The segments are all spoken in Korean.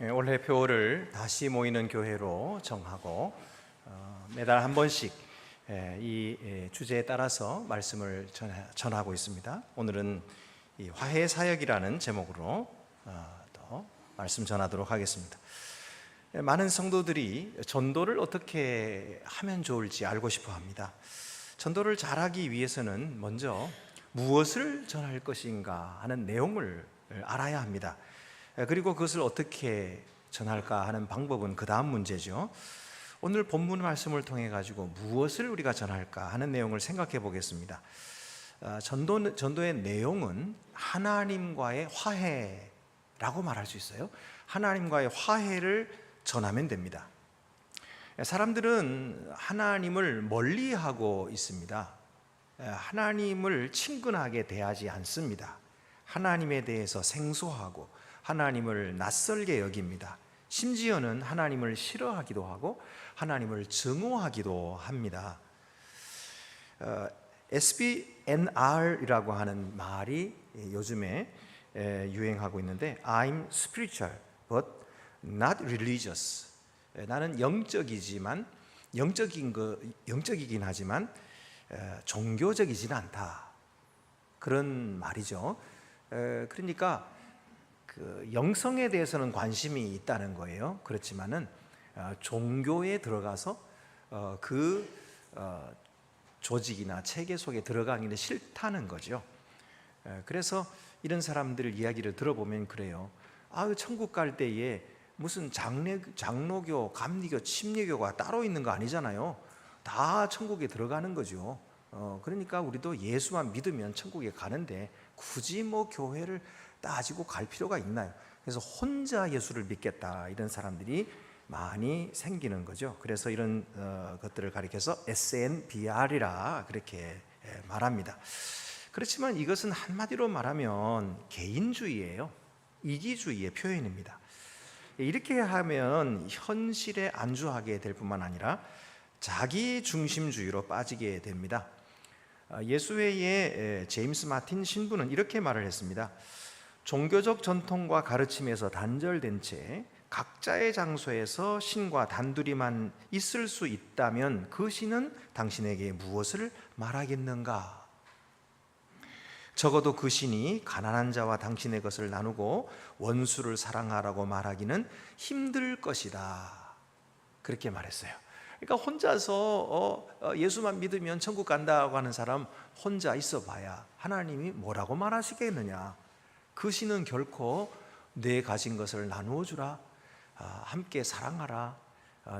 올해 표를 다시 모이는 교회로 정하고 매달 한 번씩 이 주제에 따라서 말씀을 전하고 있습니다. 오늘은 이 화해 사역이라는 제목으로 또 말씀 전하도록 하겠습니다. 많은 성도들이 전도를 어떻게 하면 좋을지 알고 싶어 합니다. 전도를 잘하기 위해서는 먼저 무엇을 전할 것인가 하는 내용을 알아야 합니다. 그리고 그것을 어떻게 전할까 하는 방법은 그 다음 문제죠. 오늘 본문 말씀을 통해 가지고 무엇을 우리가 전할까 하는 내용을 생각해 보겠습니다. 전도의 내용은 하나님과의 화해라고 말할 수 있어요. 하나님과의 화해를 전하면 됩니다. 사람들은 하나님을 멀리하고 있습니다. 하나님을 친근하게 대하지 않습니다. 하나님에 대해서 생소하고 하나님을 낯설게 여깁니다. 심지어는 하나님을 싫어하기도 하고 하나님을 증오하기도 합니다. SBNR이라고 하는 말이 요즘에 유행하고 있는데 I'm spiritual but not religious. 나는 영적이긴 하지만 종교적이지는 않다. 그런 말이죠. 그러니까 그 영성에 대해서는 관심이 있다는 거예요. 그렇지만은 종교에 들어가서 조직이나 체계 속에 들어가기는 싫다는 거죠. 그래서 이런 사람들 이야기를 들어보면 그래요. 천국 갈 때에 무슨 장로교, 감리교, 침례교가 따로 있는 거 아니잖아요. 다 천국에 들어가는 거죠. 그러니까 우리도 예수만 믿으면 천국에 가는데 굳이 뭐 교회를 따지고 갈 필요가 있나요? 그래서 혼자 예수를 믿겠다 이런 사람들이 많이 생기는 거죠. 그래서 이런 것들을 가리켜서 SNBR이라 그렇게 말합니다. 그렇지만 이것은 한마디로 말하면 개인주의예요. 이기주의의 표현입니다. 이렇게 하면 현실에 안주하게 될 뿐만 아니라 자기중심주의로 빠지게 됩니다. 예수회의 제임스 마틴 신부는 이렇게 말을 했습니다. 종교적 전통과 가르침에서 단절된 채 각자의 장소에서 신과 단둘이만 있을 수 있다면 그 신은 당신에게 무엇을 말하겠는가? 적어도 그 신이 가난한 자와 당신의 것을 나누고 원수를 사랑하라고 말하기는 힘들 것이다. 그렇게 말했어요. 그러니까 혼자서 예수만 믿으면 천국 간다고 하는 사람 혼자 있어 봐야 하나님이 뭐라고 말하시겠느냐. 그 신은 결코 내 가진 것을 나누어 주라, 함께 사랑하라,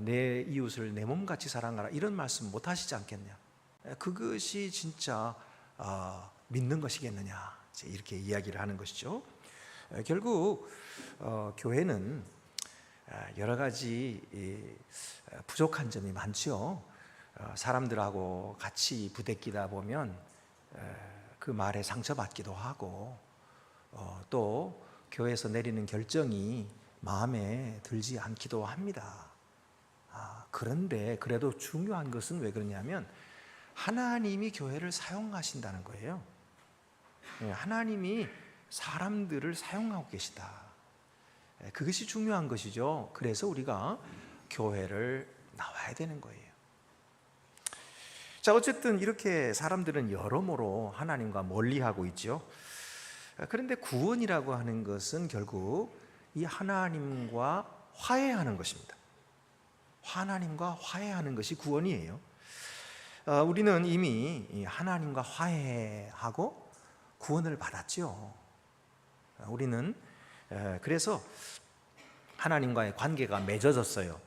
내 이웃을 내 몸같이 사랑하라 이런 말씀 못 하시지 않겠냐. 그것이 진짜 믿는 것이겠느냐 이렇게 이야기를 하는 것이죠. 결국 교회는 여러 가지 부족한 점이 많죠. 사람들하고 같이 부대끼다 보면 그 말에 상처받기도 하고 또 교회에서 내리는 결정이 마음에 들지 않기도 합니다. 그런데 그래도 중요한 것은 왜 그러냐면 하나님이 교회를 사용하신다는 거예요. 하나님이 사람들을 사용하고 계시다. 그것이 중요한 것이죠. 그래서 우리가 교회를 나와야 되는 거예요. 자, 어쨌든 이렇게 사람들은 여러모로 하나님과 멀리하고 있죠. 그런데 구원이라고 하는 것은 결국 이 하나님과 화해하는 것입니다. 하나님과 화해하는 것이 구원이에요. 우리는 이미 하나님과 화해하고 구원을 받았죠. 우리는 그래서 하나님과의 관계가 맺어졌어요.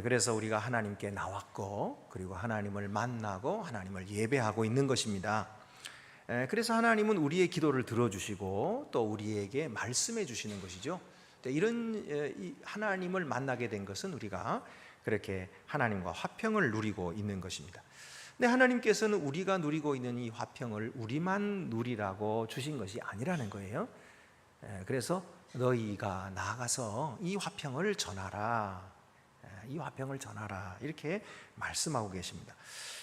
그래서 우리가 하나님께 나왔고 그리고 하나님을 만나고 하나님을 예배하고 있는 것입니다. 그래서 하나님은 우리의 기도를 들어주시고 또 우리에게 말씀해 주시는 것이죠. 이런 하나님을 만나게 된 것은 우리가 그렇게 하나님과 화평을 누리고 있는 것입니다. 근데 하나님께서는 우리가 누리고 있는 이 화평을 우리만 누리라고 주신 것이 아니라는 거예요. 그래서 너희가 나아가서 이 화평을 전하라, 이 화평을 전하라 이렇게 말씀하고 계십니다.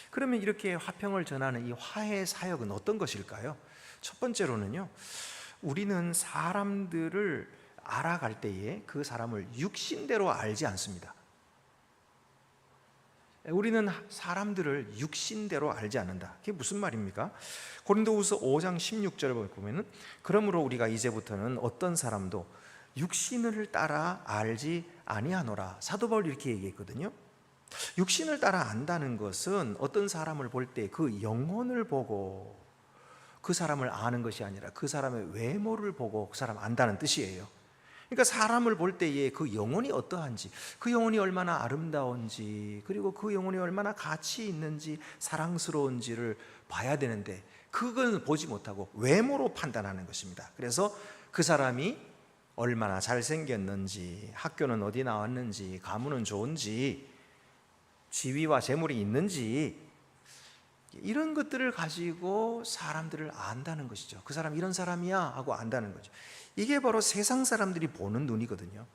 그러면 이렇게 화평을 전하는 이 화해 사역은 어떤 것일까요? 첫 번째로는요, 우리는 사람들을 알아갈 때에 그 사람을 육신대로 알지 않습니다. 우리는 사람들을 육신대로 알지 않는다. 그게 무슨 말입니까? 고린도후서 5장 16절을 보면 그러므로 우리가 이제부터는 어떤 사람도 육신을 따라 알지 아니하노라. 사도 바울이 이렇게 얘기했거든요. 육신을 따라 안다는 것은 어떤 사람을 볼 때 그 영혼을 보고 그 사람을 아는 것이 아니라 그 사람의 외모를 보고 그 사람 안다는 뜻이에요. 그러니까 사람을 볼 때에 그 영혼이 어떠한지, 그 영혼이 얼마나 아름다운지, 그리고 그 영혼이 얼마나 가치 있는지, 사랑스러운지를 봐야 되는데 그건 보지 못하고 외모로 판단하는 것입니다. 그래서 그 사람이 얼마나 잘생겼는지, 학교는 어디 나왔는지, 가문은 좋은지, 지위와 재물이 있는지, 이런 것들을 가지고 사람들을 안다는 것이죠. 그 사람 이런 사람이야 하고 안다는 거죠. 이게 바로 세상 사람들이 보는 눈이거든요.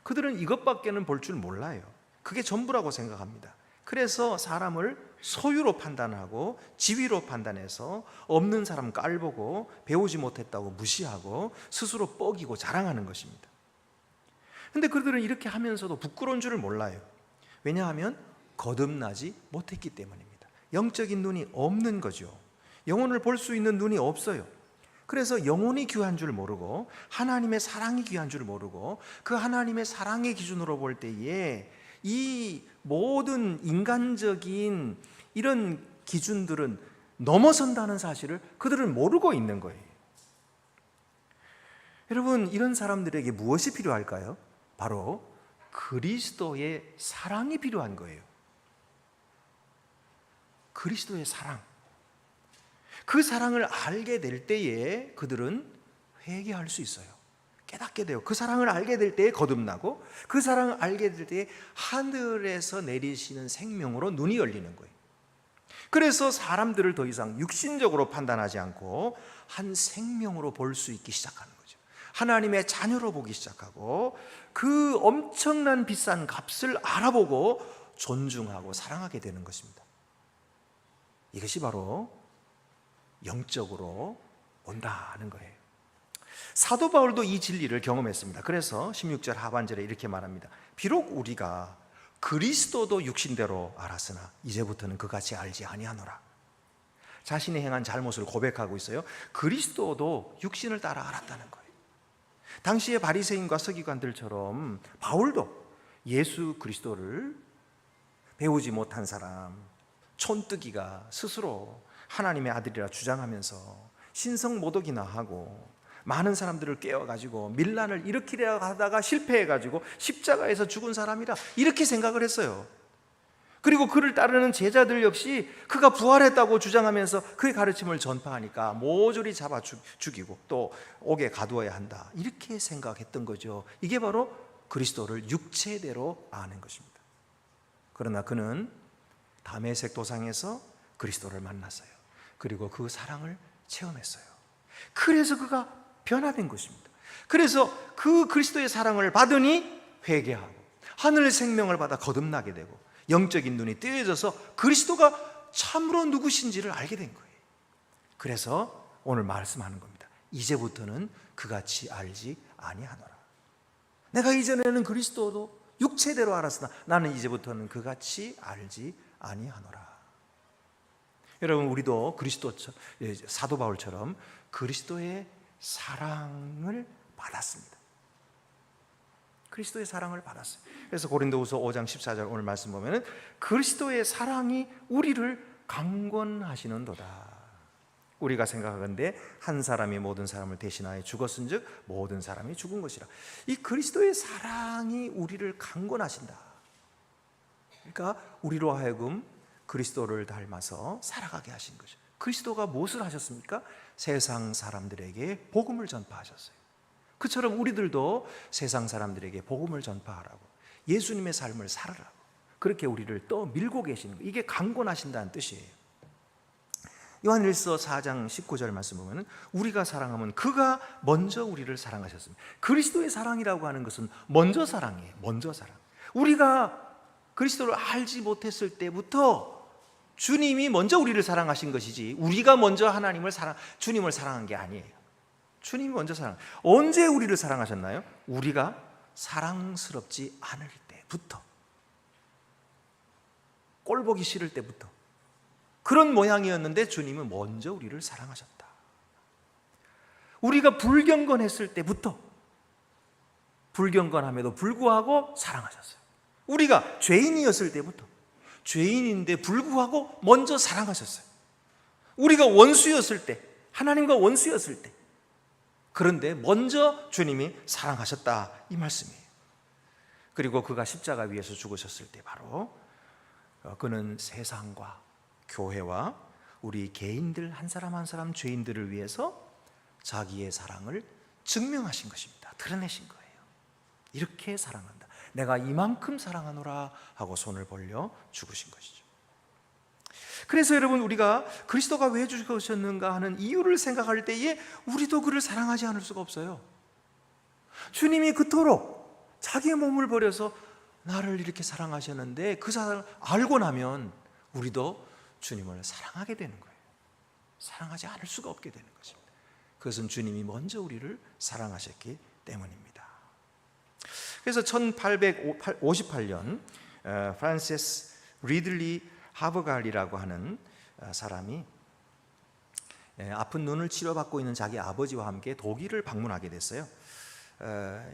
그들은 이것밖에는 볼 줄 몰라요. 그게 전부라고 생각합니다. 그래서 사람을 소유로 판단하고 지위로 판단해서 없는 사람 깔보고 배우지 못했다고 무시하고 스스로 뻐기고 자랑하는 것입니다. 그런데 그들은 이렇게 하면서도 부끄러운 줄을 몰라요. 왜냐하면 거듭나지 못했기 때문입니다. 영적인 눈이 없는 거죠. 영혼을 볼 수 있는 눈이 없어요. 그래서 영혼이 귀한 줄 모르고 하나님의 사랑이 귀한 줄 모르고 그 하나님의 사랑의 기준으로 볼 때에 이 모든 인간적인 이런 기준들은 넘어선다는 사실을 그들은 모르고 있는 거예요. 여러분, 이런 사람들에게 무엇이 필요할까요? 바로 그리스도의 사랑이 필요한 거예요. 그리스도의 사랑. 그 사랑을 알게 될 때에 그들은 회개할 수 있어요. 깨닫게 돼요. 그 사랑을 알게 될 때에 거듭나고 그 사랑을 알게 될 때에 하늘에서 내리시는 생명으로 눈이 열리는 거예요. 그래서 사람들을 더 이상 육신적으로 판단하지 않고 한 생명으로 볼 수 있기 시작하는 거죠. 하나님의 자녀로 보기 시작하고 그 엄청난 비싼 값을 알아보고 존중하고 사랑하게 되는 것입니다. 이것이 바로 영적으로 온다는 거예요. 사도 바울도 이 진리를 경험했습니다. 그래서 16절 하반절에 이렇게 말합니다. 비록 우리가 그리스도도 육신대로 알았으나 이제부터는 그같이 알지 아니하노라. 자신이 행한 잘못을 고백하고 있어요. 그리스도도 육신을 따라 알았다는 거예요. 당시의 바리새인과 서기관들처럼 바울도 예수 그리스도를 배우지 못한 사람, 촌뜨기가 스스로 하나님의 아들이라 주장하면서 신성모독이나 하고 많은 사람들을 깨워가지고 밀란을 일으키려 하다가 실패해가지고 십자가에서 죽은 사람이라 이렇게 생각을 했어요. 그리고 그를 따르는 제자들 역시 그가 부활했다고 주장하면서 그의 가르침을 전파하니까 모조리 잡아 죽이고 또 옥에 가두어야 한다, 이렇게 생각했던 거죠. 이게 바로 그리스도를 육체대로 아는 것입니다. 그러나 그는 다메섹 도상에서 그리스도를 만났어요. 그리고 그 사랑을 체험했어요. 그래서 그가 변화된 것입니다. 그래서 그 그리스도의 사랑을 받으니 회개하고 하늘 생명을 받아 거듭나게 되고 영적인 눈이 뜨여져서 그리스도가 참으로 누구신지를 알게 된 거예요. 그래서 오늘 말씀하는 겁니다. 이제부터는 그같이 알지 아니하노라. 내가 이전에는 그리스도도 육체대로 알았으나 나는 이제부터는 그같이 알지 아니하노라. 여러분, 우리도 사도 바울처럼 그리스도의 사랑을 받았습니다. 그리스도의 사랑을 받았어요. 그래서 고린도후서 5장 14절 오늘 말씀 보면은 그리스도의 사랑이 우리를 강권하시는도다. 우리가 생각하건대 한 사람이 모든 사람을 대신하여 죽었은즉 모든 사람이 죽은 것이라. 이 그리스도의 사랑이 우리를 강권하신다. 그러니까 우리로 하여금 그리스도를 닮아서 살아가게 하신 거죠. 그리스도가 무엇을 하셨습니까? 세상 사람들에게 복음을 전파하셨어요. 그처럼 우리들도 세상 사람들에게 복음을 전파하라고, 예수님의 삶을 살으라고 그렇게 우리를 떠밀고 계시는 거예요. 이게 강권하신다는 뜻이에요. 요한일서 4장 19절 말씀 보면 우리가 사랑하면 그가 먼저 우리를 사랑하셨습니다. 그리스도의 사랑이라고 하는 것은 먼저 사랑이에요. 먼저 사랑. 우리가 그리스도를 알지 못했을 때부터 주님이 먼저 우리를 사랑하신 것이지 우리가 먼저 주님을 사랑한 게 아니에요. 주님이 먼저 언제 우리를 사랑하셨나요? 우리가 사랑스럽지 않을 때부터, 꼴보기 싫을 때부터 그런 모양이었는데 주님은 먼저 우리를 사랑하셨다. 우리가 불경건했을 때부터 불경건함에도 불구하고 사랑하셨어요. 우리가 죄인이었을 때부터 죄인인데 불구하고 먼저 사랑하셨어요. 우리가 원수였을 때, 하나님과 원수였을 때, 그런데 먼저 주님이 사랑하셨다, 이 말씀이에요. 그리고 그가 십자가 위에서 죽으셨을 때 바로 그는 세상과 교회와 우리 개인들 한 사람 한 사람 죄인들을 위해서 자기의 사랑을 증명하신 것입니다. 드러내신 거예요. 이렇게 사랑한다, 내가 이만큼 사랑하노라 하고 손을 벌려 죽으신 것이죠. 그래서 여러분, 우리가 그리스도가 왜 죽으셨는가 하는 이유를 생각할 때에 우리도 그를 사랑하지 않을 수가 없어요. 주님이 그토록 자기의 몸을 버려서 나를 이렇게 사랑하셨는데 그 사랑을 알고 나면 우리도 주님을 사랑하게 되는 거예요. 사랑하지 않을 수가 없게 되는 것입니다. 그것은 주님이 먼저 우리를 사랑하셨기 때문입니다. 그래서 1858년 프란시스 리들리 하버갈이라고 하는 사람이 아픈 눈을 치료받고 있는 자기 아버지와 함께 독일을 방문하게 됐어요.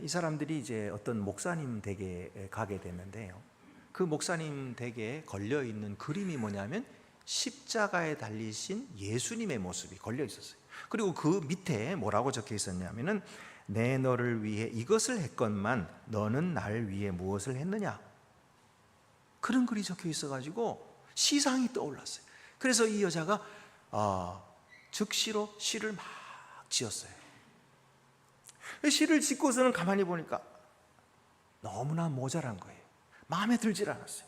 이 사람들이 이제 어떤 목사님 댁에 가게 됐는데요, 그 목사님 댁에 걸려 있는 그림이 뭐냐면 십자가에 달리신 예수님의 모습이 걸려 있었어요. 그리고 그 밑에 뭐라고 적혀 있었냐면은 내 너를 위해 이것을 했건만 너는 날 위해 무엇을 했느냐, 그런 글이 적혀 있어가지고 시상이 떠올랐어요. 그래서 이 여자가 즉시로 시를 막 지었어요. 시를 짓고서는 가만히 보니까 너무나 모자란 거예요. 마음에 들질 않았어요.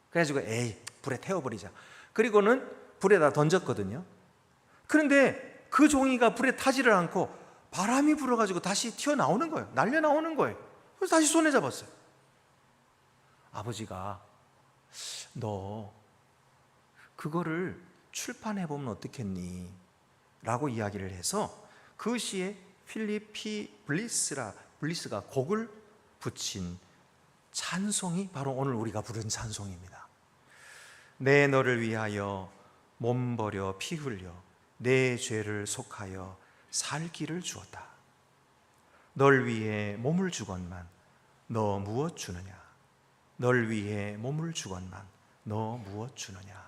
그래가지고 에이, 불에 태워버리자. 그리고는 불에다 던졌거든요. 그런데 그 종이가 불에 타지를 않고 바람이 불어가지고 다시 튀어나오는 거예요. 날려 나오는 거예요. 그래서 다시 손에 잡았어요. 아버지가 너 그거를 출판해보면 어떻겠니? 라고 이야기를 해서 그 시에 필립 P. 블리스가 곡을 붙인 찬송이 바로 오늘 우리가 부른 찬송입니다. 내 너를 위하여 몸 버려 피 흘려 내 죄를 속하여 살 길을 주었다. 널 위해 몸을 주건만 너 무엇 주느냐? 널 위해 몸을 주건만 너 무엇 주느냐?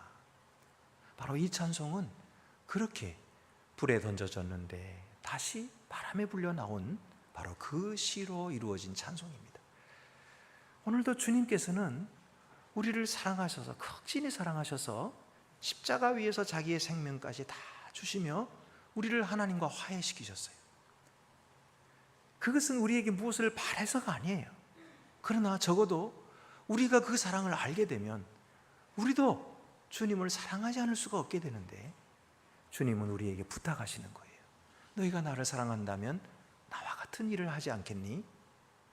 바로 이 찬송은 그렇게 불에 던져졌는데 다시 바람에 불려 나온 바로 그 시로 이루어진 찬송입니다. 오늘도 주님께서는 우리를 사랑하셔서, 극진히 사랑하셔서 십자가 위에서 자기의 생명까지 다 주시며 우리를 하나님과 화해시키셨어요. 그것은 우리에게 무엇을 바라서가 아니에요. 그러나 적어도 우리가 그 사랑을 알게 되면 우리도 주님을 사랑하지 않을 수가 없게 되는데, 주님은 우리에게 부탁하시는 거예요. 너희가 나를 사랑한다면 나와 같은 일을 하지 않겠니?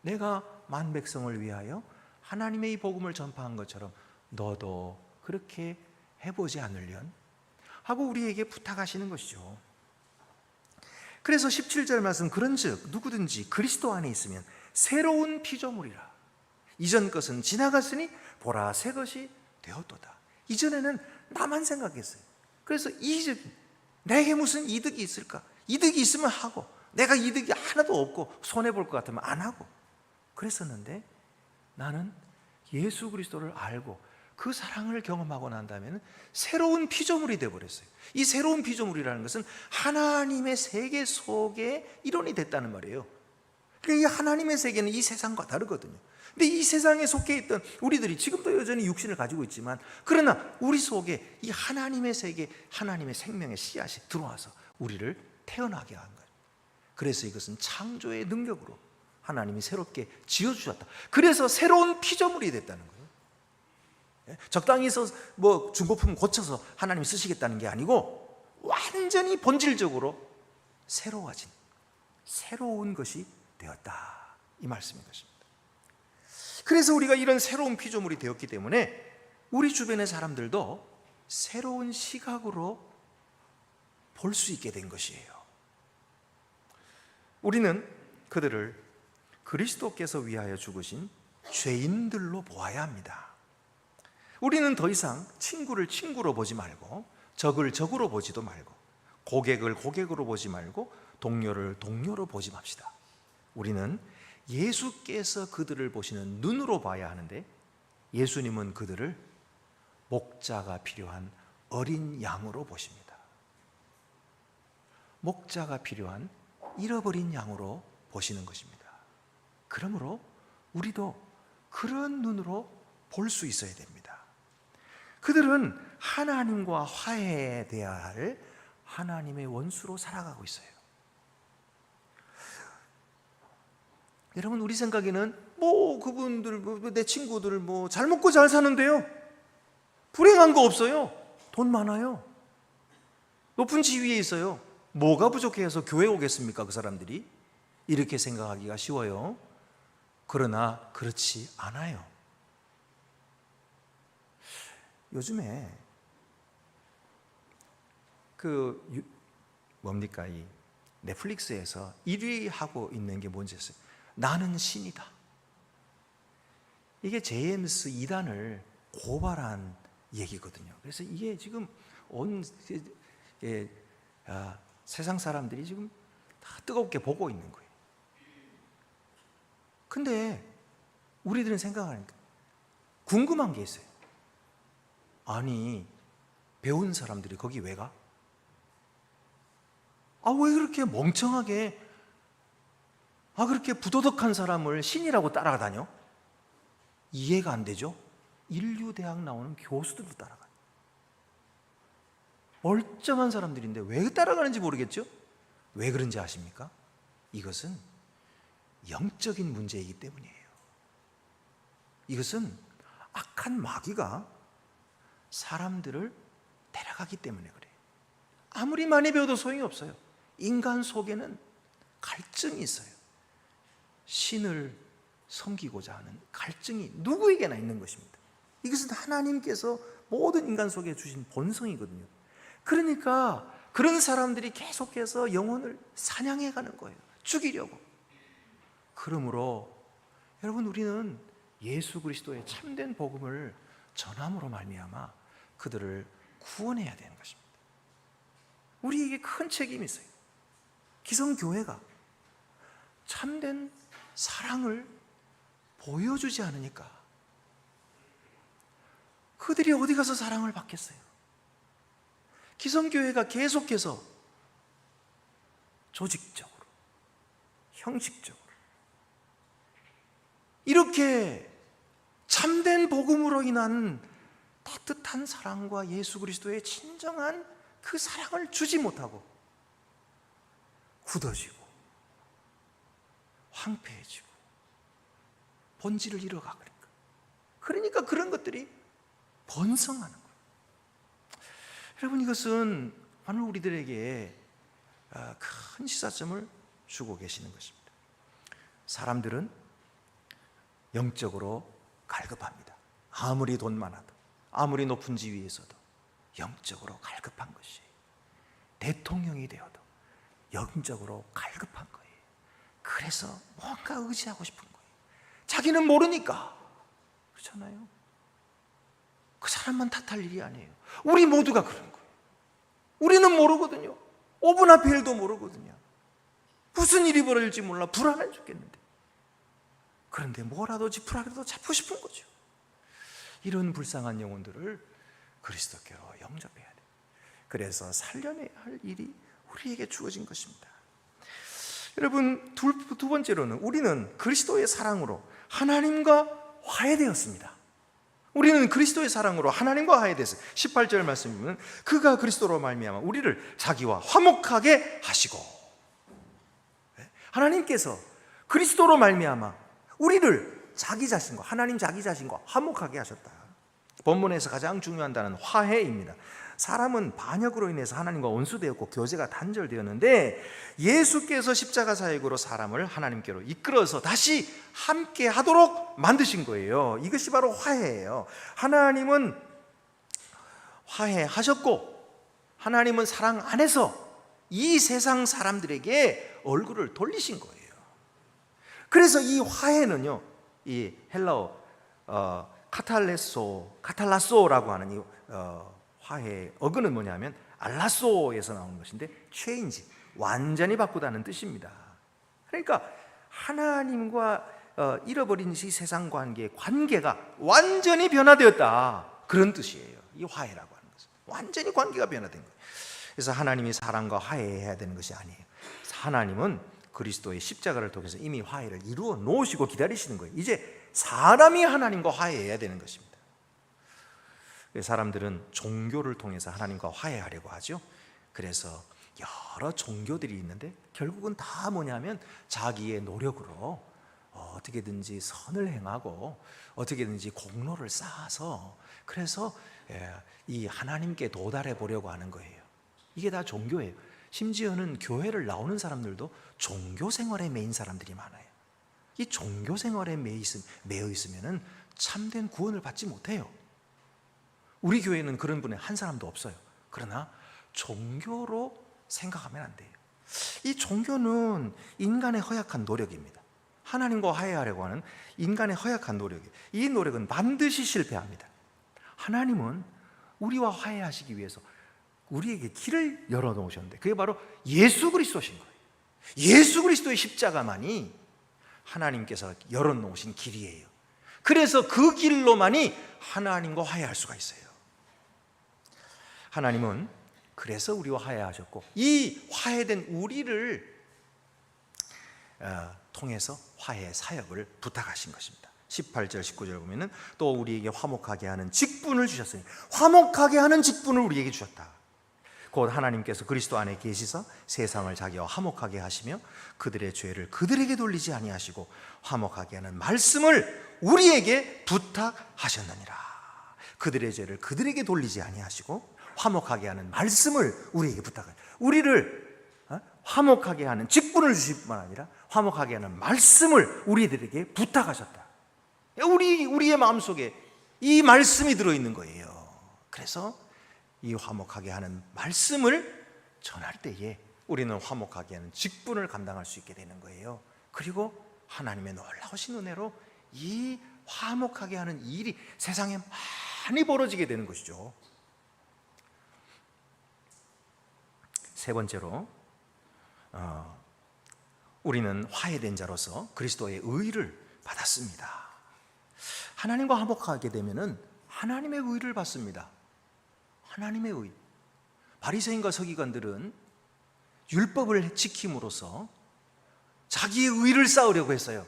내가 만 백성을 위하여 하나님의 이 복음을 전파한 것처럼 너도 그렇게 해보지 않으련? 하고 우리에게 부탁하시는 것이죠. 그래서 17절 말씀, 그런즉 누구든지 그리스도 안에 있으면 새로운 피조물이라. 이전 것은 지나갔으니 보라 새 것이 되었도다. 이전에는 나만 생각했어요. 그래서 내게 무슨 이득이 있을까? 이득이 있으면 하고, 내가 이득이 하나도 없고 손해볼 것 같으면 안 하고 그랬었는데, 나는 예수 그리스도를 알고 그 사랑을 경험하고 난 다음에는 새로운 피조물이 되어버렸어요. 이 새로운 피조물이라는 것은 하나님의 세계 속에 일원이 됐다는 말이에요. 그러니까 이 하나님의 세계는 이 세상과 다르거든요. 근데 이 세상에 속해 있던 우리들이 지금도 여전히 육신을 가지고 있지만, 그러나 우리 속에 이 하나님의 세계, 하나님의 생명의 씨앗이 들어와서 우리를 태어나게 한 거예요. 그래서 이것은 창조의 능력으로 하나님이 새롭게 지어주셨다. 그래서 새로운 피조물이 됐다는 거예요. 적당히 해서 뭐 중고품 고쳐서 하나님이 쓰시겠다는 게 아니고 완전히 본질적으로 새로워진, 새로운 것이 되었다, 이 말씀인 것입니다. 그래서 우리가 이런 새로운 피조물이 되었기 때문에 우리 주변의 사람들도 새로운 시각으로 볼 수 있게 된 것이에요. 우리는 그들을 그리스도께서 위하여 죽으신 죄인들로 보아야 합니다. 우리는 더 이상 친구를 친구로 보지 말고, 적을 적으로 보지도 말고, 고객을 고객으로 보지 말고, 동료를 동료로 보지 맙시다. 우리는 예수께서 그들을 보시는 눈으로 봐야 하는데, 예수님은 그들을 목자가 필요한 어린 양으로 보십니다. 목자가 필요한 잃어버린 양으로 보시는 것입니다. 그러므로 우리도 그런 눈으로 볼 수 있어야 됩니다. 그들은 하나님과 화해해야 할 하나님의 원수로 살아가고 있어요. 여러분, 우리 생각에는 그분들, 내 친구들 잘 먹고 잘 사는데요, 불행한 거 없어요. 돈 많아요. 높은 지위에 있어요. 뭐가 부족해서 교회 오겠습니까? 그 사람들이 이렇게 생각하기가 쉬워요. 그러나 그렇지 않아요. 요즘에 이 넷플릭스에서 1위 하고 있는 게 뭔지 아세요? 나는 신이다. 이게 제임스 2단을 고발한 얘기거든요. 그래서 이게 지금 온 세상 사람들이 지금 다 뜨겁게 보고 있는 거예요. 근데 우리들은 생각하니까 궁금한 게 있어요. 아니, 배운 사람들이 거기 왜 가? 왜 그렇게 멍청하게, 그렇게 부도덕한 사람을 신이라고 따라다녀? 이해가 안 되죠? 인류대학 나오는 교수들도 따라가요. 멀쩡한 사람들인데 왜 따라가는지 모르겠죠? 왜 그런지 아십니까? 이것은 영적인 문제이기 때문이에요. 이것은 악한 마귀가 사람들을 데려가기 때문에 그래요. 아무리 많이 배워도 소용이 없어요. 인간 속에는 갈증이 있어요. 신을 섬기고자 하는 갈증이 누구에게나 있는 것입니다. 이것은 하나님께서 모든 인간 속에 주신 본성이거든요. 그러니까 그런 사람들이 계속해서 영혼을 사냥해 가는 거예요. 죽이려고. 그러므로 여러분, 우리는 예수 그리스도의 참된 복음을 전함으로 말미암아 그들을 구원해야 되는 것입니다. 우리에게 큰 책임이 있어요. 기성교회가 참된 사랑을 보여주지 않으니까 그들이 어디 가서 사랑을 받겠어요? 기성교회가 계속해서 조직적으로, 형식적으로 이렇게 참된 복음으로 인한 따뜻한 사랑과 예수 그리스도의 진정한 그 사랑을 주지 못하고 굳어지고 황폐해지고 본질을 잃어가니까, 그러니까 그런 것들이 번성하는 거예요. 여러분, 이것은 오늘 우리들에게 큰 시사점을 주고 계시는 것입니다. 사람들은 영적으로 갈급합니다. 아무리 돈 많아도, 아무리 높은 지위에 있어도 영적으로 갈급한 것이, 대통령이 되어도 영적으로 갈급한 거예요. 그래서 뭔가 의지하고 싶은 거예요. 자기는 모르니까. 그렇잖아요. 그 사람만 탓할 일이 아니에요. 우리 모두가 그런 거예요. 우리는 모르거든요. 5분 앞의 일도 모르거든요. 무슨 일이 벌어질지 몰라 불안해 죽겠는데, 그런데 뭐라도 지푸라기라도 잡고 싶은 거죠. 이런 불쌍한 영혼들을 그리스도께로 영접해야 돼요. 그래서 살려내야 할 일이 우리에게 주어진 것입니다. 여러분, 두 번째로는 우리는 그리스도의 사랑으로 하나님과 화해되었습니다. 우리는 그리스도의 사랑으로 하나님과 화해됐어요. 18절 말씀 보면 그가 그리스도로 말미암아 우리를 자기와 화목하게 하시고, 하나님께서 그리스도로 말미암아 우리를 자기 자신과, 하나님 자기 자신과 화목하게 하셨다. 본문에서 가장 중요한 단어는 화해입니다. 사람은 반역으로 인해서 하나님과 원수되었고 교제가 단절되었는데, 예수께서 십자가 사역으로 사람을 하나님께로 이끌어서 다시 함께 하도록 만드신 거예요. 이것이 바로 화해예요. 하나님은 화해하셨고, 하나님은 사랑 안에서 이 세상 사람들에게 얼굴을 돌리신 거예요. 그래서 이 화해는요, 이 헬라어 카탈라소라고 하는 이 화해의 어근은 뭐냐면 알라소에서 나오는 것인데 체인지, 완전히 바꾸다는 뜻입니다. 그러니까 하나님과 잃어버린 이 세상 관계가 완전히 변화되었다, 그런 뜻이에요. 이 화해라고 하는 것은 완전히 관계가 변화된 거예요. 그래서 하나님이 사람과 화해해야 되는 것이 아니에요. 하나님은 그리스도의 십자가를 통해서 이미 화해를 이루어 놓으시고 기다리시는 거예요. 이제 사람이 하나님과 화해해야 되는 것입니다. 사람들은 종교를 통해서 하나님과 화해하려고 하죠. 그래서 여러 종교들이 있는데 결국은 다 뭐냐면 자기의 노력으로 어떻게든지 선을 행하고 어떻게든지 공로를 쌓아서 그래서 이 하나님께 도달해 보려고 하는 거예요. 이게 다 종교예요. 심지어는 교회를 나오는 사람들도 종교 생활에 매인 사람들이 많아요. 이 종교 생활에 매여 있으면 참된 구원을 받지 못해요. 우리 교회는 그런 분이 한 사람도 없어요. 그러나 종교로 생각하면 안 돼요. 이 종교는 인간의 허약한 노력입니다. 하나님과 화해하려고 하는 인간의 허약한 노력이에요. 이 노력은 반드시 실패합니다. 하나님은 우리와 화해하시기 위해서 우리에게 길을 열어놓으셨는데 그게 바로 예수 그리스도신 거예요. 예수 그리스도의 십자가만이 하나님께서 열어놓으신 길이에요. 그래서 그 길로만이 하나님과 화해할 수가 있어요. 하나님은 그래서 우리와 화해하셨고 이 화해된 우리를 통해서 화해의 사역을 부탁하신 것입니다. 18절 19절 보면은 또 우리에게 화목하게 하는 직분을 주셨으니, 화목하게 하는 직분을 우리에게 주셨다. 곧 하나님께서 그리스도 안에 계시사 세상을 자기와 화목하게 하시며 그들의 죄를 그들에게 돌리지 아니하시고 화목하게 하는 말씀을 우리에게 부탁하셨느니라. 그들의 죄를 그들에게 돌리지 아니하시고 화목하게 하는 말씀을 우리에게 부탁하셨다. 우리를 화목하게 하는 직분을 주실 뿐만 아니라 화목하게 하는 말씀을 우리들에게 부탁하셨다. 우리의 마음속에 이 말씀이 들어있는 거예요. 그래서 이 화목하게 하는 말씀을 전할 때에 우리는 화목하게 하는 직분을 감당할 수 있게 되는 거예요. 그리고 하나님의 놀라우신 은혜로 이 화목하게 하는 일이 세상에 많이 벌어지게 되는 것이죠. 세 번째로 우리는 화해된 자로서 그리스도의 의를 받았습니다. 하나님과 화목하게 되면은 하나님의 의를 받습니다. 하나님의 의. 바리새인과 서기관들은 율법을 지킴으로써 자기의 의를 쌓으려고 했어요.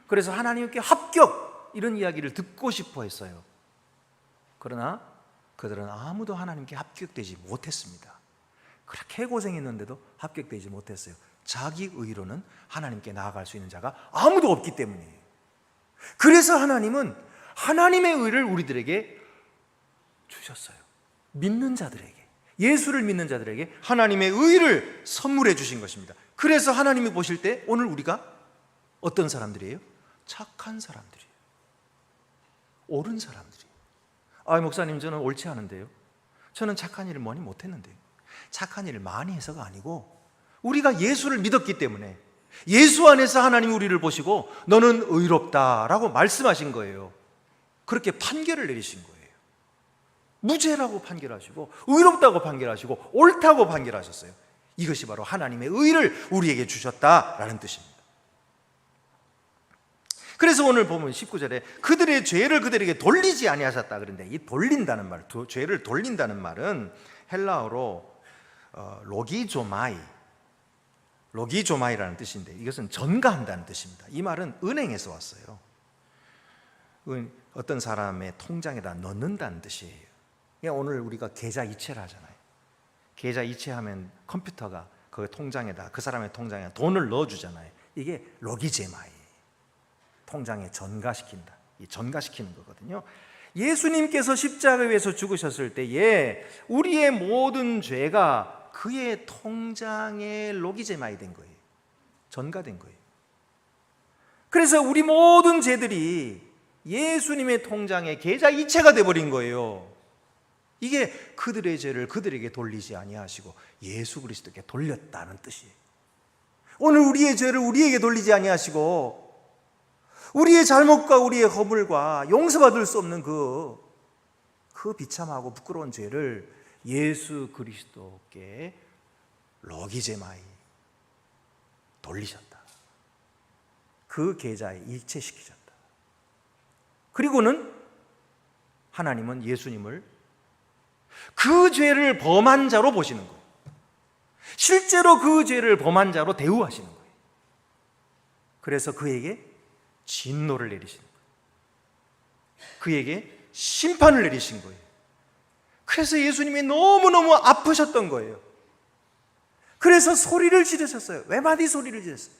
그래서 하나님께 합격, 이런 이야기를 듣고 싶어 했어요. 그러나 그들은 아무도 하나님께 합격되지 못했습니다. 그렇게 고생했는데도 합격되지 못했어요. 자기 의로는 하나님께 나아갈 수 있는 자가 아무도 없기 때문이에요. 그래서 하나님은 하나님의 의를 우리들에게 주셨어요. 믿는 자들에게, 예수를 믿는 자들에게 하나님의 의를 선물해 주신 것입니다. 그래서 하나님이 보실 때 오늘 우리가 어떤 사람들이에요? 착한 사람들이에요. 옳은 사람들이에요. 목사님, 저는 옳지 않은데요. 저는 착한 일을 많이 못했는데요. 착한 일을 많이 해서가 아니고 우리가 예수를 믿었기 때문에 예수 안에서 하나님이 우리를 보시고 너는 의롭다라고 말씀하신 거예요. 그렇게 판결을 내리신 거예요. 무죄라고 판결하시고 의롭다고 판결하시고 옳다고 판결하셨어요. 이것이 바로 하나님의 의를 우리에게 주셨다라는 뜻입니다. 그래서 오늘 보면 19절에 그들의 죄를 그들에게 돌리지 아니하셨다 그런데, 이 돌린다는 말, 죄를 돌린다는 말은 헬라어로 로기조마이라는 뜻인데 이것은 전가한다는 뜻입니다. 이 말은 은행에서 왔어요. 어떤 사람의 통장에다 넣는다는 뜻이에요. 오늘 우리가 계좌 이체를 하잖아요. 계좌 이체하면 컴퓨터가 그 통장에다, 그 사람의 통장에 돈을 넣어주잖아요. 이게 로기제마이에요. 통장에 전가시킨다. 이 전가시키는 거거든요. 예수님께서 십자가에 위해서 죽으셨을 때에 우리의 모든 죄가 그의 통장에 로기제마이 된 거예요. 전가된 거예요. 그래서 우리 모든 죄들이 예수님의 통장에 계좌 이체가 돼버린 거예요. 이게 그들의 죄를 그들에게 돌리지 아니하시고 예수 그리스도께 돌렸다는 뜻이에요. 오늘 우리의 죄를 우리에게 돌리지 아니하시고 우리의 잘못과 우리의 허물과 용서받을 수 없는 그 비참하고 부끄러운 죄를 예수 그리스도께 로기제마이 돌리셨다. 그 계좌에 일체시키셨다. 그리고는 하나님은 예수님을 그 죄를 범한 자로 보시는 거예요. 실제로 그 죄를 범한 자로 대우하시는 거예요. 그래서 그에게 진노를 내리시는 거예요. 그에게 심판을 내리신 거예요. 그래서 예수님이 너무너무 아프셨던 거예요. 그래서 소리를 지르셨어요. 외마디 소리를 지르셨어요.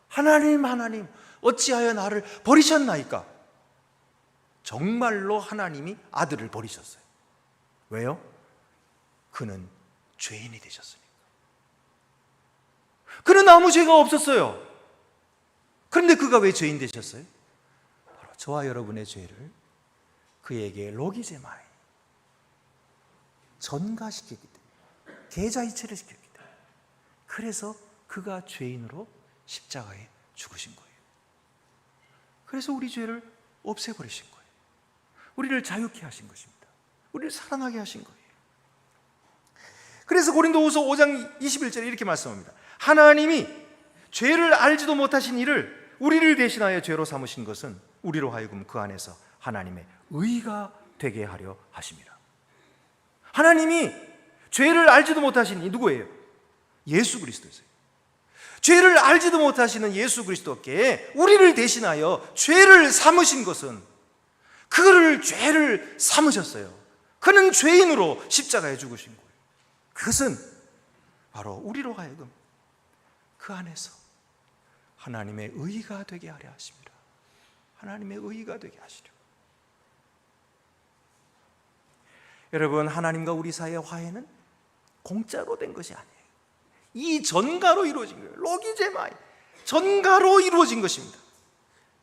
하나님, 하나님, 어찌하여 나를 버리셨나이까? 정말로 하나님이 아들을 버리셨어요. 왜요? 그는 죄인이 되셨으니까. 그는 아무 죄가 없었어요. 그런데 그가 왜 죄인 되셨어요? 바로 저와 여러분의 죄를 그에게 로기제마이 전가시켰기 때문에, 계좌이체를 시켰기 때문에, 그래서 그가 죄인으로 십자가에 죽으신 거예요. 그래서 우리 죄를 없애버리신 거예요. 우리를 자유케 하신 것입니다. 우리를 살아나게 하신 거예요. 그래서 고린도후서 5장 21절에 이렇게 말씀합니다. 하나님이 죄를 알지도 못하신 이를 우리를 대신하여 죄로 삼으신 것은 우리로 하여금 그 안에서 하나님의 의가 되게 하려 하심이라. 하나님이 죄를 알지도 못하신 이 누구예요? 예수 그리스도였어요. 죄를 알지도 못하시는 예수 그리스도께 우리를 대신하여 죄를 삼으신 것은, 그를 죄를 삼으셨어요. 그는 죄인으로 십자가에 죽으신 거예요. 그것은 바로 우리로 하여금 그 안에서 하나님의 의가 되게 하려 하십니다. 하나님의 의가 되게 하시려. 여러분, 하나님과 우리 사이의 화해는 공짜로 된 것이 아니에요. 이 전가로 이루어진 거예요. 로기제마이, 전가로 이루어진 것입니다.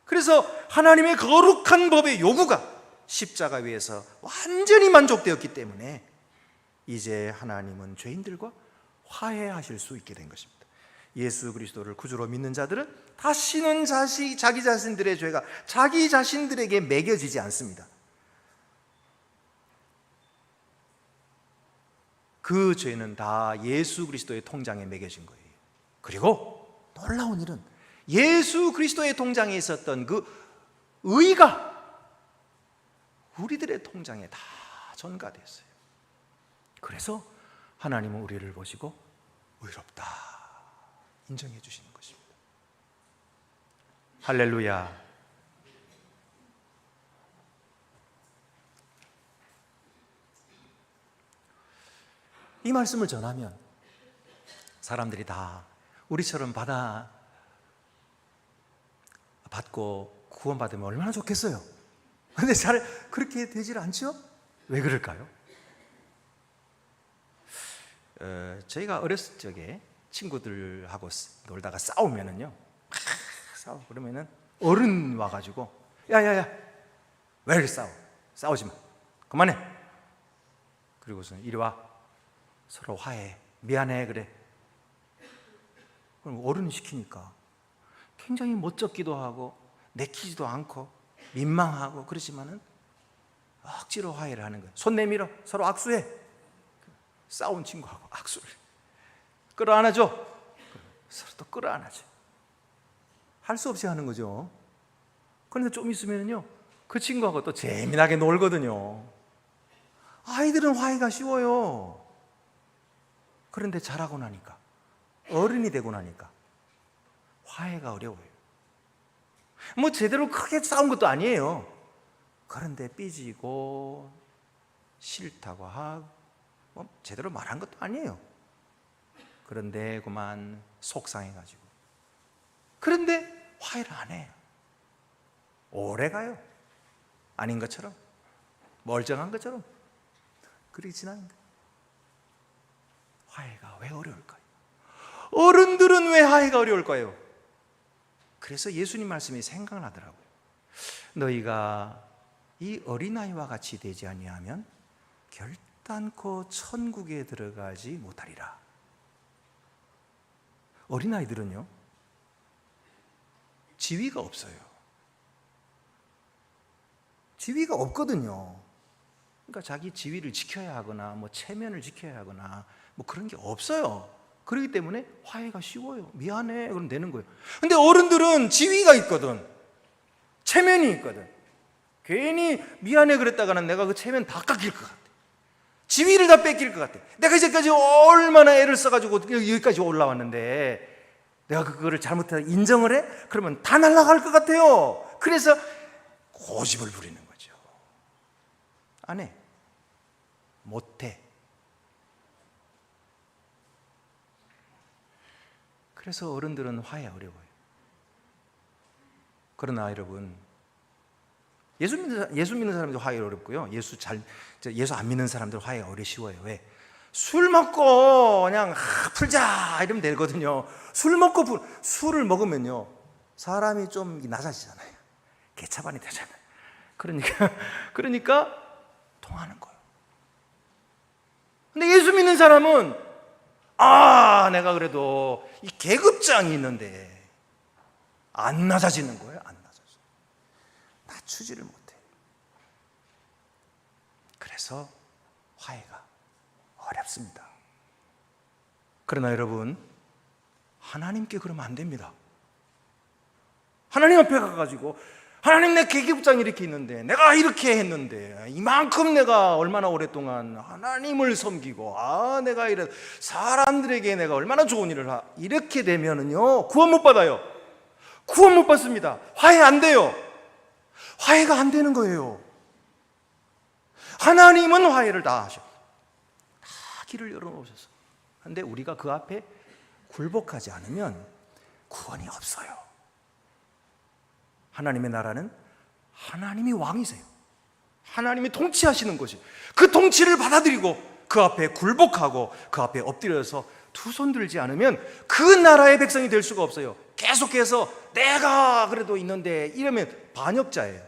그래서 하나님의 거룩한 법의 요구가 십자가 위에서 완전히 만족되었기 때문에 이제 하나님은 죄인들과 화해하실 수 있게 된 것입니다. 예수 그리스도를 구주로 믿는 자들은 다시는 자기 자신들의 죄가 자기 자신들에게 매겨지지 않습니다. 그 죄는 다 예수 그리스도의 통장에 매겨진 거예요. 그리고 놀라운 일은 예수 그리스도의 통장에 있었던 그 의가 우리들의 통장에 다 전가됐어요. 그래서 하나님은 우리를 보시고 의롭다 인정해 주시는 것입니다. 할렐루야. 이 말씀을 전하면 사람들이 다 우리처럼 받고 구원받으면 얼마나 좋겠어요. 그런데 잘 그렇게 되질 않죠? 왜 그럴까요? 저희가 어렸을 적에 친구들하고 놀다가 싸우면은요, 그러면은 어른 와가지고 야야야 왜 이렇게 싸우지 마, 그만해. 그리고서 이리 와, 서로 화해, 미안해, 그래. 그럼 어른이 시키니까 굉장히 멋쩍기도 하고 내키지도 않고 민망하고 그렇지만은 억지로 화해를 하는 거예요. 손 내밀어, 서로 악수해. 싸운 친구하고 악수를 끌어안아줘. 서로 또 끌어안아줘. 할 수 없이 하는 거죠. 그런데 좀 있으면요, 그 친구하고 또 재미나게 놀거든요. 아이들은 화해가 쉬워요. 그런데 자라고 나니까, 어른이 되고 나니까 화해가 어려워요. 뭐 제대로 크게 싸운 것도 아니에요. 그런데 삐지고 싫다고 하고 뭐 제대로 말한 것도 아니에요. 그런데 그만 속상해가지고, 그런데 화해를 안 해요. 오래 가요. 아닌 것처럼, 멀쩡한 것처럼 그렇게 지나는 거예요. 화해가 왜 어려울까요? 어른들은 왜 화해가 어려울까요? 그래서 예수님 말씀이 생각나더라고요. 너희가 이 어린아이와 같이 되지 아니하면 결단코 천국에 들어가지 못하리라. 어린아이들은요, 지위가 없어요. 지위가 없거든요. 그러니까 자기 지위를 지켜야 하거나 뭐 체면을 지켜야 하거나 뭐 그런 게 없어요. 그렇기 때문에 화해가 쉬워요. 미안해 그럼 되는 거예요. 근데 어른들은 지위가 있거든, 체면이 있거든. 괜히 미안해 그랬다가는 내가 그 체면 다 깎일 것 같아. 지위를 다 뺏길 것 같아. 내가 이제까지 얼마나 애를 써가지고 여기까지 올라왔는데 내가 그거를 잘못해서 인정을 해? 그러면 다 날아갈 것 같아요. 그래서 고집을 부리는 거죠. 안 해. 못해. 그래서 어른들은 화해 어려워요. 그러나 여러분, 예수 믿는 사람들 화해 어렵고요. 예수 안 믿는 사람들 화해 어려워요. 왜? 술 먹고 그냥 풀자 이러면 되거든요. 술을 먹으면요, 사람이 좀 낮아지잖아요. 개차반이 되잖아요. 그러니까 통하는 거예요. 근데 예수 믿는 사람은 내가 그래도 이 계급장이 있는데 안 낮아지는 거예요. 안 낮아져. 낮추지를 못해. 그래서 화해가 어렵습니다. 그러나 여러분, 하나님께 그러면 안 됩니다. 하나님 앞에 가가지고 하나님, 내 계급장이 이렇게 있는데 내가 이렇게 했는데 이만큼 내가 얼마나 오랫동안 하나님을 섬기고 내가 이래 사람들에게 내가 얼마나 좋은 일을 이렇게 되면은요, 구원 못 받아요. 구원 못 받습니다. 화해 안 돼요. 화해가 안 되는 거예요. 하나님은 화해를 다 하셔. 다 길을 열어놓으셨어. 그런데 우리가 그 앞에 굴복하지 않으면 구원이 없어요. 하나님의 나라는 하나님이 왕이세요. 하나님이 통치하시는 것이, 그 통치를 받아들이고 그 앞에 굴복하고 그 앞에 엎드려서 두 손 들지 않으면 그 나라의 백성이 될 수가 없어요. 계속해서 내가 그래도 있는데 이러면 반역자예요.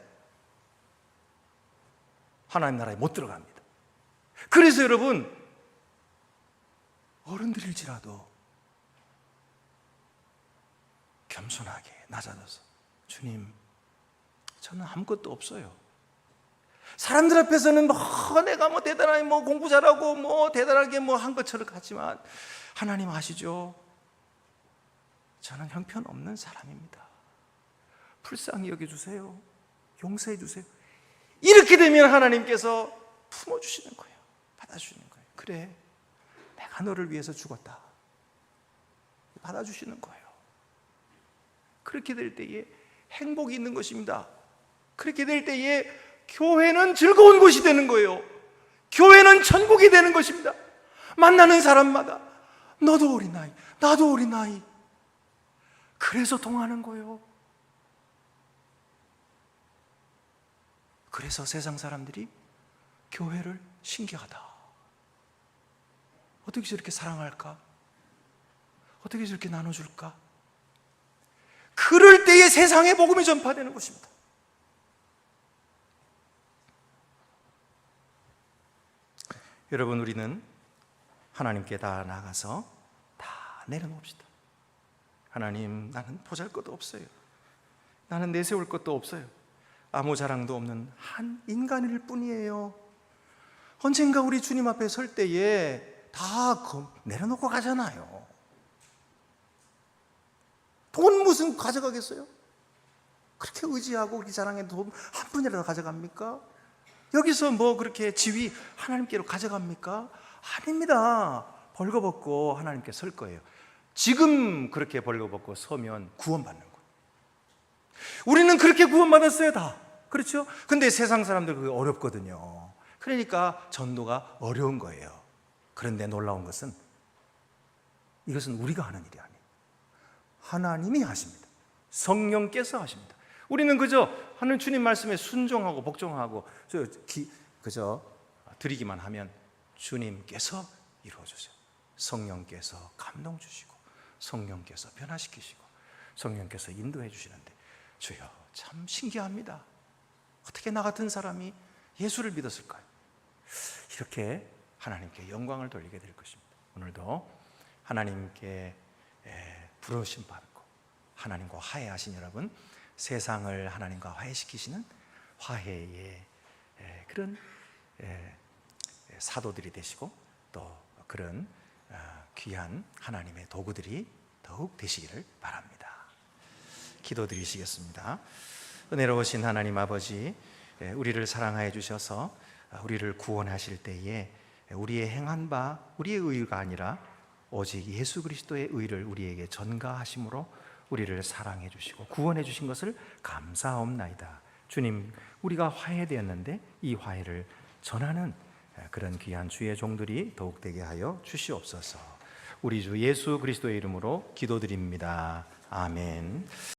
하나님 나라에 못 들어갑니다. 그래서 여러분, 어른들일지라도 겸손하게 낮아져서, 주님, 저는 아무것도 없어요. 사람들 앞에서는 내가 대단하게 공부 잘하고 대단하게 한 것처럼 같지만 하나님 아시죠? 저는 형편없는 사람입니다. 불쌍히 여겨주세요. 용서해 주세요. 이렇게 되면 하나님께서 품어주시는 거예요. 받아주시는 거예요. 그래, 내가 너를 위해서 죽었다. 받아주시는 거예요. 그렇게 될 때에 행복이 있는 것입니다. 그렇게 될 때에 교회는 즐거운 곳이 되는 거예요. 교회는 천국이 되는 것입니다. 만나는 사람마다 너도 어린아이, 나도 어린아이. 그래서 통하는 거예요. 그래서 세상 사람들이 교회를 신기하다, 어떻게 저렇게 사랑할까? 어떻게 저렇게 나눠줄까? 그럴 때에 세상에 복음이 전파되는 것입니다. 여러분, 우리는 하나님께 다 나가서 다 내려놓읍시다. 하나님, 나는 보잘것도 없어요. 나는 내세울 것도 없어요. 아무 자랑도 없는 한 인간일 뿐이에요. 언젠가 우리 주님 앞에 설 때에 다 내려놓고 가잖아요. 돈 무슨 가져가겠어요? 그렇게 의지하고 그렇게 자랑해 돈 한 푼이라도 가져갑니까? 여기서 그렇게 지위 하나님께로 가져갑니까? 아닙니다. 벌거벗고 하나님께 설 거예요. 지금 그렇게 벌거벗고 서면 구원받는 거예요. 우리는 그렇게 구원받았어요, 다. 그렇죠? 근데 세상 사람들 그게 어렵거든요. 그러니까 전도가 어려운 거예요. 그런데 놀라운 것은, 이것은 우리가 하는 일이 아니에요. 하나님이 하십니다. 성령께서 하십니다. 우리는 그저 하는 주님 말씀에 순종하고 복종하고 그저 드리기만 하면 주님께서 이루어주세요. 성령께서 감동 주시고, 성령께서 변화시키시고, 성령께서 인도해 주시는데, 주여, 참 신기합니다. 어떻게 나 같은 사람이 예수를 믿었을까요? 이렇게 하나님께 영광을 돌리게 될 것입니다. 오늘도 하나님께 부르심 받고 하나님과 화해하신 여러분, 세상을 하나님과 화해시키시는 화해의 그런 사도들이 되시고 또 그런 귀한 하나님의 도구들이 더욱 되시기를 바랍니다. 기도드리시겠습니다. 은혜로우신 하나님 아버지, 우리를 사랑하여 주셔서 우리를 구원하실 때에 우리의 행한 바 우리의 의가 아니라 오직 예수 그리스도의 의를 우리에게 전가하심으로 우리를 사랑해 주시고 구원해 주신 것을 감사하옵나이다. 주님, 우리가 화해되었는데 이 화해를 전하는 그런 귀한 주의 종들이 더욱 되게 하여 주시옵소서. 우리 주 예수 그리스도의 이름으로 기도드립니다. 아멘.